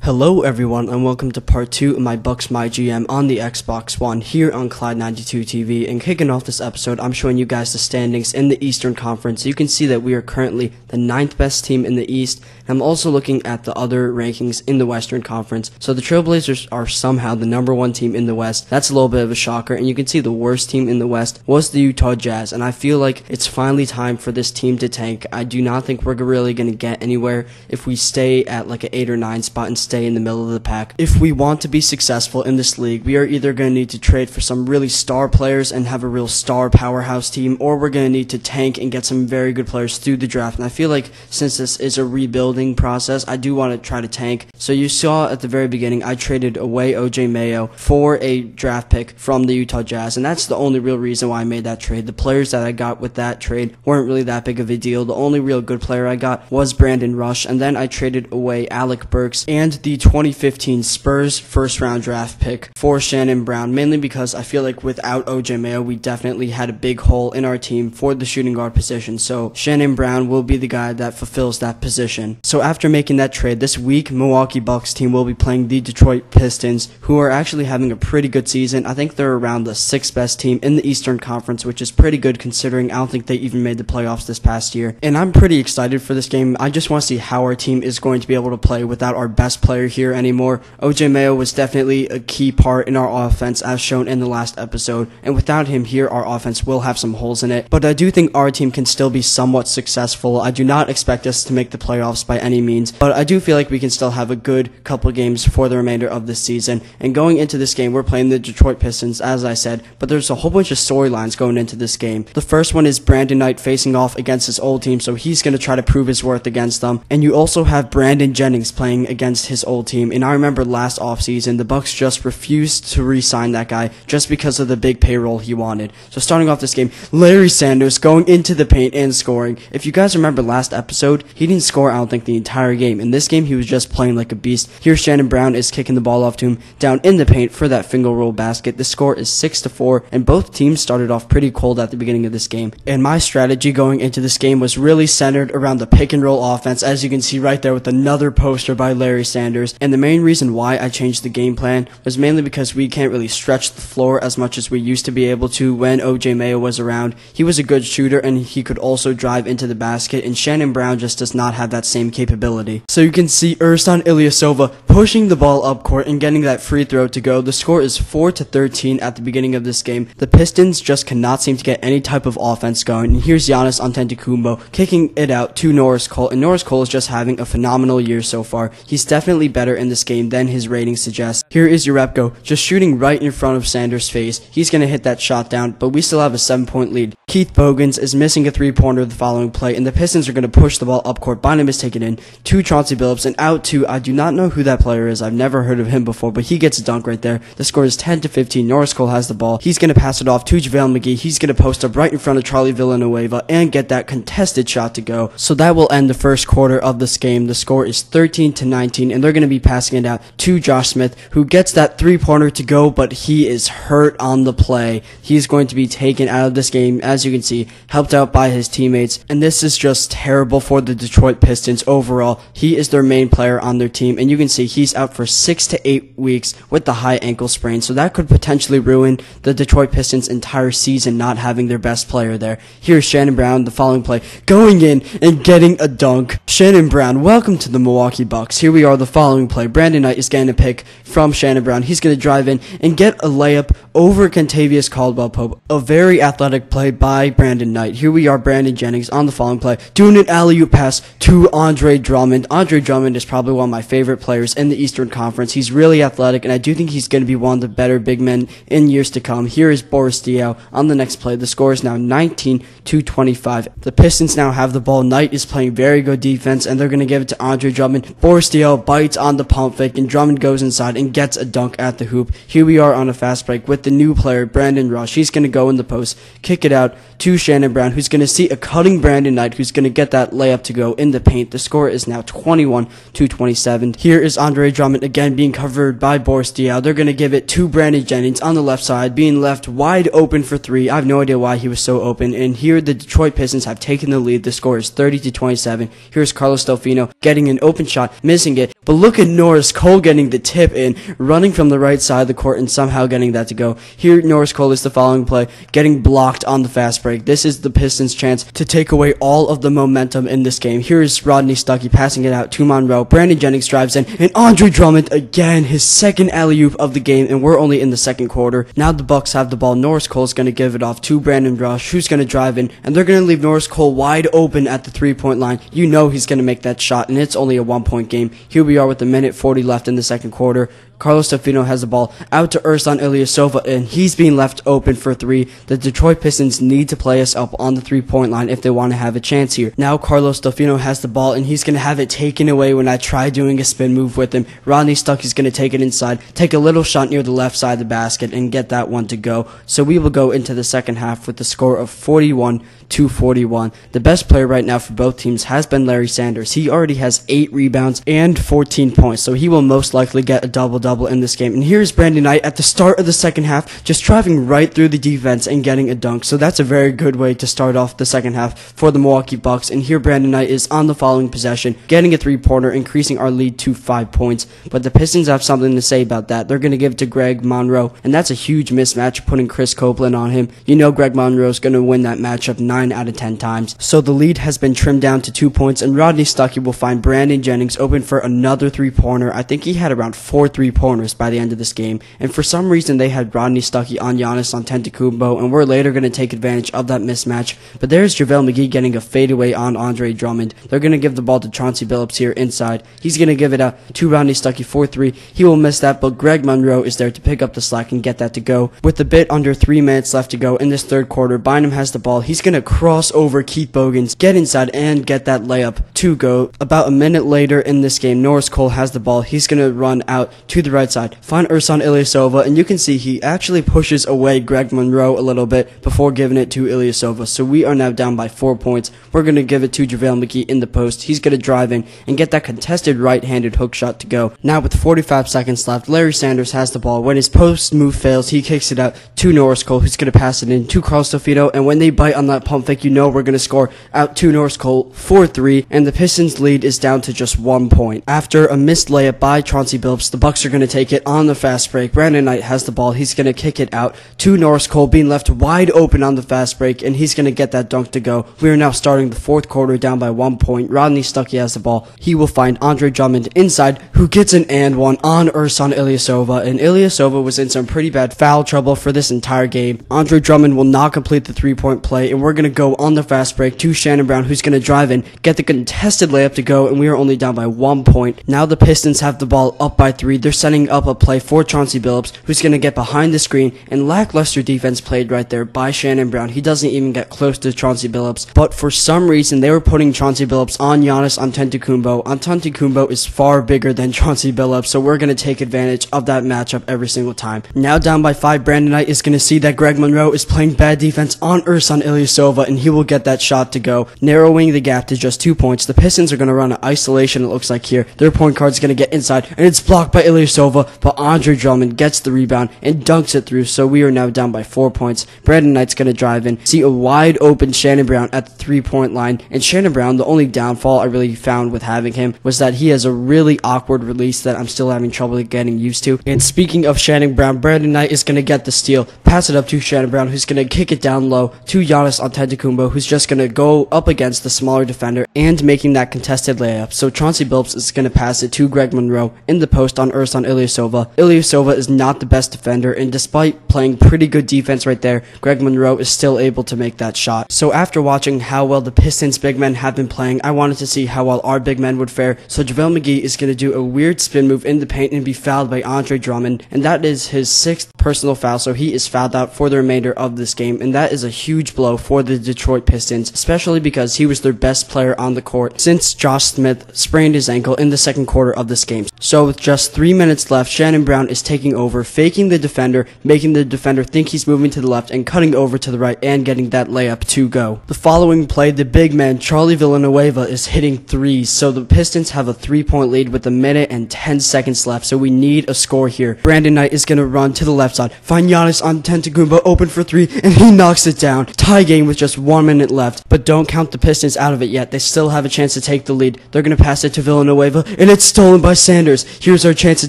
Hello everyone and welcome to part 2 of my Bucks MyGM on the Xbox One here on Clyde 92 TV. And kicking off this episode, I'm showing you guys the standings in the Eastern Conference. You can see that we are currently the 9th best team in the East. And I'm also looking at the other rankings in the Western Conference. So the Trailblazers are somehow the #1 team in the West. That's a little bit of a shocker. And you can see the worst team in the West was the Utah Jazz. And I feel like it's finally time for this team to tank. I do not think we're really going to get anywhere if we stay at like an 8 or 9 spot and stay in the middle of the pack. If we want to be successful in this league, we are either going to need to trade for some really star players and have a real star powerhouse team, or we're going to need to tank and get some very good players through the draft. And I feel like since this is a rebuilding process, I do want to try to tank. So you saw at the very beginning, I traded away OJ Mayo for a draft pick from the Utah Jazz, and that's the only real reason why I made that trade. The players that I got with that trade weren't really that big of a deal. The only real good player I got was Brandon Rush, and then I traded away Alec Burks and the 2015 Spurs first-round draft pick for Shannon Brown, mainly because I feel like without OJ Mayo, we definitely had a big hole in our team for the shooting guard position. So Shannon Brown will be the guy that fulfills that position. So after making that trade, this week, Milwaukee Bucks team will be playing the Detroit Pistons, who are actually having a pretty good season. I think they're around the 6th best team in the Eastern Conference, which is pretty good considering I don't think they even made the playoffs this past year. And I'm pretty excited for this game. I just want to see how our team is going to be able to play without our best player here anymore. OJ Mayo was definitely a key part in our offense as shown in the last episode, and without him here, our offense will have some holes in it. But I do think our team can still be somewhat successful. I do not expect us to make the playoffs by any means, but I do feel like we can still have a good couple games for the remainder of this season. And going into this game, we're playing the Detroit Pistons, as I said, but there's a whole bunch of storylines going into this game. The first one is Brandon Knight facing off against his old team, so he's going to try to prove his worth against them. And you also have Brandon Jennings playing against his old team. And I remember last offseason, the Bucks just refused to re-sign that guy just because of the big payroll he wanted. So starting off this game, Larry Sanders going into the paint and scoring. If you guys remember last episode, he didn't score, I don't think, the entire game. In this game, he was just playing like a beast. Here, Shannon Brown is kicking the ball off to him down in the paint for that finger roll basket. The score is 6-4, and both teams started off pretty cold at the beginning of this game. And my strategy going into this game was really centered around the pick and roll offense, as you can see right there with another poster by Larry Sanders. And the main reason why I changed the game plan was mainly because we can't really stretch the floor as much as we used to be able to when OJ Mayo was around. He was a good shooter and he could also drive into the basket, and Shannon Brown just does not have that same capability. So you can see Ersan Ilyasova pushing the ball up court and getting that free throw to go. The score is 4-13 at the beginning of this game. The Pistons just cannot seem to get any type of offense going, and here's Giannis Antetokounmpo kicking it out to Norris Cole, and Norris Cole is just having a phenomenal year so far. He's definitely better in this game than his rating suggests. Here is Urepko just shooting right in front of Sanders' face. He's going to hit that shot down, but we still have a 7-point lead. Keith Bogans is missing a 3-pointer the following play, and the Pistons are going to push the ball up court. Bynum is taken in to Chauncey Billups, and out to, I do not know who that player is. I've never heard of him before, but he gets a dunk right there. The score is 10-15. Norris Cole has the ball. He's going to pass it off to JaVale McGee. He's going to post up right in front of Charlie Villanueva and get that contested shot to go. So that will end the first quarter of this game. The score is 13-19, and they're going to be passing it out to Josh Smith, who gets that 3-pointer to go, but he is hurt on the play. He's going to be taken out of this game, as you can see, helped out by his teammates, and this is just terrible for the Detroit Pistons overall. He is their main player on their team, and you can see he's out for 6 to 8 weeks with the high ankle sprain, so that could potentially ruin the Detroit Pistons' entire season not having their best player there. Here's Shannon Brown, the following play, going in and getting a dunk. Shannon Brown, welcome to the Milwaukee Bucks. Here we are, the following play. Brandon Knight is getting a pick from Shannon Brown. He's going to drive in and get a layup over Kentavious Caldwell-Pope. A very athletic play by Brandon Knight. Here we are, Brandon Jennings on the following play, doing an alley-oop pass to Andre Drummond. Andre Drummond is probably one of my favorite players in the Eastern Conference. He's really athletic, and I do think he's going to be one of the better big men in years to come. Here is Boris Diaw on the next play. The score is now 19-25. The Pistons now have the ball. Knight is playing very good defense, and they're going to give it to Andre Drummond. Boris Diaw bites right on the pump fake, and Drummond goes inside and gets a dunk at the hoop. Here we are on a fast break with the new player, Brandon Rush. He's going to go in the post, kick it out to Shannon Brown, who's going to see a cutting Brandon Knight, who's going to get that layup to go in the paint. The score is now 21-27. Here is Andre Drummond again being covered by Boris Diaw. They're going to give it to Brandon Jennings on the left side, being left wide open for three. I have no idea why he was so open. And here the Detroit Pistons have taken the lead. The score is 30-27. Here's Carlos Delfino getting an open shot, missing it. But look at Norris Cole getting the tip in, running from the right side of the court and somehow getting that to go. Here Norris Cole is the following play, getting blocked on the fast break. This is the Pistons' chance to take away all of the momentum in this game. Here is Rodney Stuckey passing it out to Monroe. Brandon Jennings drives in, and Andre Drummond again, his second alley-oop of the game, and we're only in the second quarter. Now the Bucks have the ball. Norris Cole is going to give it off to Brandon Rush, who's going to drive in, and they're going to leave Norris Cole wide open at the three-point line. You know he's going to make that shot, and it's only a one-point game. Here we are with a minute 40 left in the second quarter. Carlos Delfino has the ball out to Ersan Ilyasova, and he's being left open for three. The Detroit Pistons need to play us up on the three-point line if they want to have a chance here. Now Carlos Delfino has the ball, and he's going to have it taken away when I try doing a spin move with him. Rodney Stuckey's going to take it inside, take a little shot near the left side of the basket, and get that one to go. So we will go into the second half with the score of 41-41. The best player right now for both teams has been Larry Sanders. He already has 8 rebounds and 14 points, so he will most likely get a double-double in this game. And here's Brandon Knight at the start of the second half, just driving right through the defense and getting a dunk. So that's a very good way to start off the second half for the Milwaukee Bucks. And here Brandon Knight is on the following possession, getting a three-pointer, increasing our lead to 5 points. But the Pistons have something to say about that. They're going to give it to Greg Monroe, and that's a huge mismatch, putting Chris Copeland on him. You know Greg Monroe is going to win that matchup 9 out of 10 times. So the lead has been trimmed down to 2 points, and Rodney Stuckey will find Brandon Jennings open for another three-pointer. I think he had around 4 three-pointers by the end of this game, and for some reason they had Rodney Stuckey on Giannis Antetokounmpo, and we're later going to take advantage of that mismatch. But there's JaVale McGee getting a fadeaway on Andre Drummond. They're going to give the ball to Chauncey Billups here inside. He's going to give it out to Rodney Stuckey for 3. He will miss that, but Greg Monroe is there to pick up the slack and get that to go. With a bit under 3 minutes left to go in this third quarter, Bynum has the ball. He's going to cross over Keith Bogans, get inside, and get that layup to go. About a minute later in this game, Norris Cole has the ball. He's going to run out to the right side, find Ersan Ilyasova, and you can see he actually pushes away Greg Monroe a little bit before giving it to Ilyasova. So we are now down by 4 points. We're going to give it to JaVale McGee in the post. He's going to drive in and get that contested right-handed hook shot to go. Now with 45 seconds left, Larry Sanders has the ball. When his post move fails, he kicks it out to Norris Cole, who's going to pass it in to Carlos Delfino, and when they bite on that pump fake, you know we're going to score out to Norris Cole for 3, and the Pistons lead is down to just 1 point. After a missed layup by Chauncey Billups, the Bucks are going to take it on the fast break. Brandon Knight has the ball. He's going to kick it out to Norris Cole, being left wide open on the fast break, and he's going to get that dunk to go. We are now starting the fourth quarter down by 1 point. Rodney Stuckey has the ball. He will find Andre Drummond inside, who gets an and one on Ersan Ilyasova, and Ilyasova was in some pretty bad foul trouble for this entire game. Andre Drummond will not complete the three-point play, and we're going to go on the fast break to Shannon Brown, who's going to drive in, get the contested layup to go, and we are only down by 1 point. Now the Pistons have the ball up by 3. They're setting up a play for Chauncey Billups, who's going to get behind the screen, and lackluster defense played right there by Shannon Brown. He doesn't even get close to Chauncey Billups, but for some reason they were putting Chauncey Billups on Giannis Antetokounmpo. Antetokounmpo is far bigger than Chauncey Billups, so we're going to take advantage of that matchup every single time. Now down by 5, Brandon Knight is going to see that Greg Monroe is playing bad defense on Ersan Ilyasova, and he will get that shot to go, narrowing the gap to just 2 points. The Pistons are going to run an isolation, it looks like here. Their point guard is going to get inside, and it's blocked by Ilyasova, but Andre Drummond gets the rebound and dunks it through, so we are now down by 4 points. Brandon Knight's going to drive in, see a wide open Shannon Brown at the three-point line, and Shannon Brown, the only downfall I really found with having him was that he has a really awkward release that I'm still having trouble getting used to. And speaking of Shannon Brown, Brandon Knight is going to get the steal, pass it up to Shannon Brown, who's going to kick it down low to Giannis Antetokounmpo, who's just going to go up against the smaller defender and making that contested layup. So Chauncey Billups is going to pass it to Greg Monroe in the post on Ersan Ilyasova. Ilyasova is not the best defender, and despite playing pretty good defense right there, Greg Monroe is still able to make that shot. So after watching how well the Pistons big men have been playing, I wanted to see how well our big men would fare. So JaVale McGee is going to do a weird spin move in the paint and be fouled by Andre Drummond, and that is his 6th personal foul, so he is fouled out for the remainder of this game, and that is a huge blow for the Detroit Pistons, especially because he was their best player on the court since Josh Smith sprained his ankle in the second quarter of this game. So with just 3 minutes left, Shannon Brown is taking over, faking the defender, making the defender think he's moving to the left and cutting over to the right and getting that layup to go. The following play, the big man, Charlie Villanueva, is hitting threes. So the Pistons have a 3-point lead with 1 minute and 10 seconds left. So we need a score here. Brandon Knight is going to run to the left side, find Giannis Antetokounmpo open for 3, and he knocks it down. Tie game with just 1 minute left. But don't count the Pistons out of it yet. They still have a chance to take the lead. They're going to pass it to Villanueva, and it's stolen by Sanders. Here's our chance to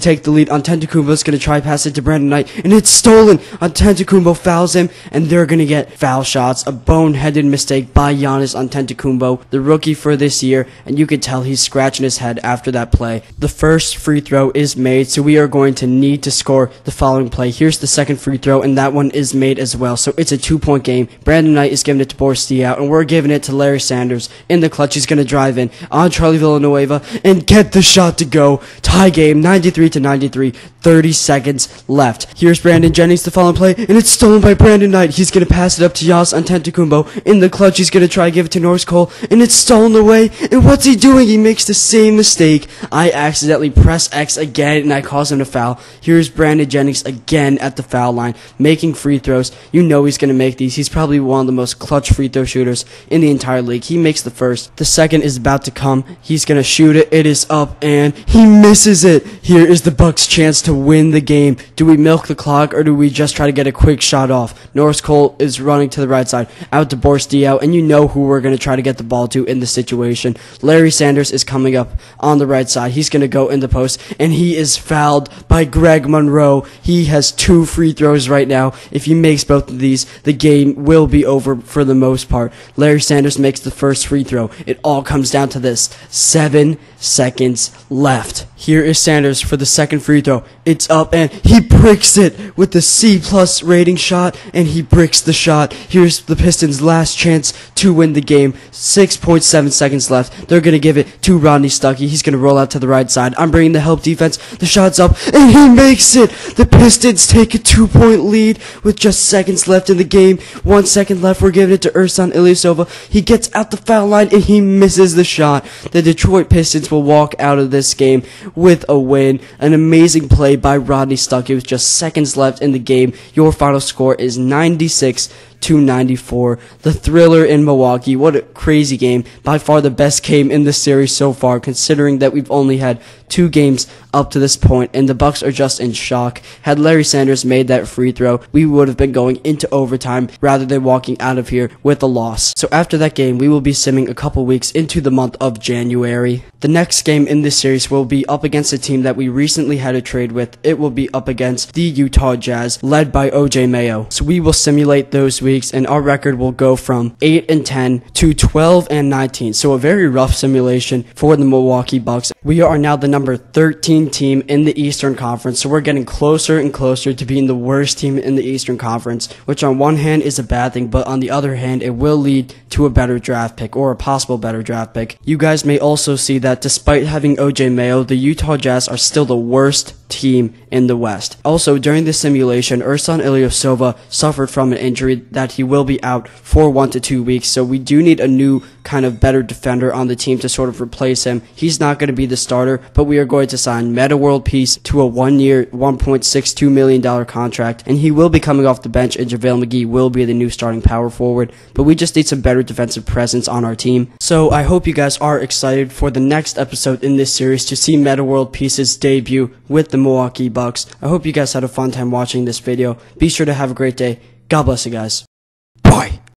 take the lead. Antetokounmpo is going to try pass it to Brandon Knight, and it's stolen. Antetokounmpo fouls him, and they're going to get foul shots. A boneheaded mistake by Giannis Antetokounmpo, the rookie for this year, and you can tell he's scratching his head after that play. The first free throw is made, so we are going to need to score the following play. Here's the second free throw, and that one is made as well, so it's a 2-point game. Brandon Knight is giving it to Boris Diaw, and we're giving it to Larry Sanders. In the clutch, he's going to drive in on Charlie Villanueva and get the shot to go. Tie game, 93-93, 30 seconds left. Here's Brandon Jennings, the following play, and it's stolen by Brandon Knight. He's going to pass it up to Giannis Antetokounmpo. In the clutch, he's going to try to give it to Norris Cole, and it's stolen away. And what's he doing? He makes the same mistake. I accidentally press X again, and I cause him to foul. Here's Brandon Jennings again at the foul line, making free throws. You know he's going to make these. He's probably one of the most clutch free throw shooters in the entire league. He makes the first. The second is about to come. He's going to shoot it. It is up, and he misses it. Here is the Bucks' chance to win the game. Do we milk the clock, or do we just try to get a quick shot off? Norris Cole is running to the right side, out to Boris Diaw, and you know who we're going to try to get the ball to in this situation. Larry Sanders is coming up on the right side. He's going to go in the post, and he is fouled by Greg Monroe. He has 2 free throws right now. If he makes both of these, the game will be over for the most part. Larry Sanders makes the first free throw. It all comes down to this. 7 seconds left. Here is Sanders for the second free throw. It's up, and he bricks it with the C+ rating shot, and he bricks the shot. Here's the Pistons' last chance to win the game. 6.7 seconds left. They're going to give it to Rodney Stuckey. He's going to roll out to the right side. I'm bringing the help defense. The shot's up, and he makes it. The Pistons take a 2-point lead with just seconds left in the game. 1 second left. We're giving it to Ersan Ilyasova. He gets out the foul line, and he misses the shot. The Detroit Pistons will walk out of this game with a win. An amazing play by Rodney Stuckey with just seconds left in the game. Your final score is 96-94. The thriller in Milwaukee. What a crazy game. By far the best game in the series so far, considering that we've only had 2 games up to this point, and the Bucks are just in shock. Had Larry Sanders made that free throw, we would have been going into overtime rather than walking out of here with a loss. So after that game, we will be simming a couple weeks into the month of January. The next game in this series will be up against a team that we recently had a trade with. It will be up against the Utah Jazz, led by OJ Mayo. So we will simulate those weeks, and our record will go from 8-10 to 12-19. So a very rough simulation for the Milwaukee Bucks. We are now the number 13 team in the Eastern Conference, so we're getting closer and closer to being the worst team in the Eastern Conference, which on one hand is a bad thing, but on the other hand, it will lead to a better draft pick, or a possible better draft pick. You guys may also see that despite having OJ Mayo, the Utah Jazz are still the worst team in the West. Also, during this simulation, Ersan Ilyasova suffered from an injury that he will be out for 1 to 2 weeks, so we do need a new kind of better defender on the team to sort of replace him. He's not going to be the starter, but we are going to sign Metta World Peace to a 1-year, $1.62 million contract, and he will be coming off the bench, and JaVale McGee will be the new starting power forward, but we just need some better defensive presence on our team. So I hope you guys are excited for the next episode in this series to see Metta World Peace's debut with the Milwaukee Bucks. I hope you guys had a fun time watching this video. Be sure to have a great day. God bless you guys.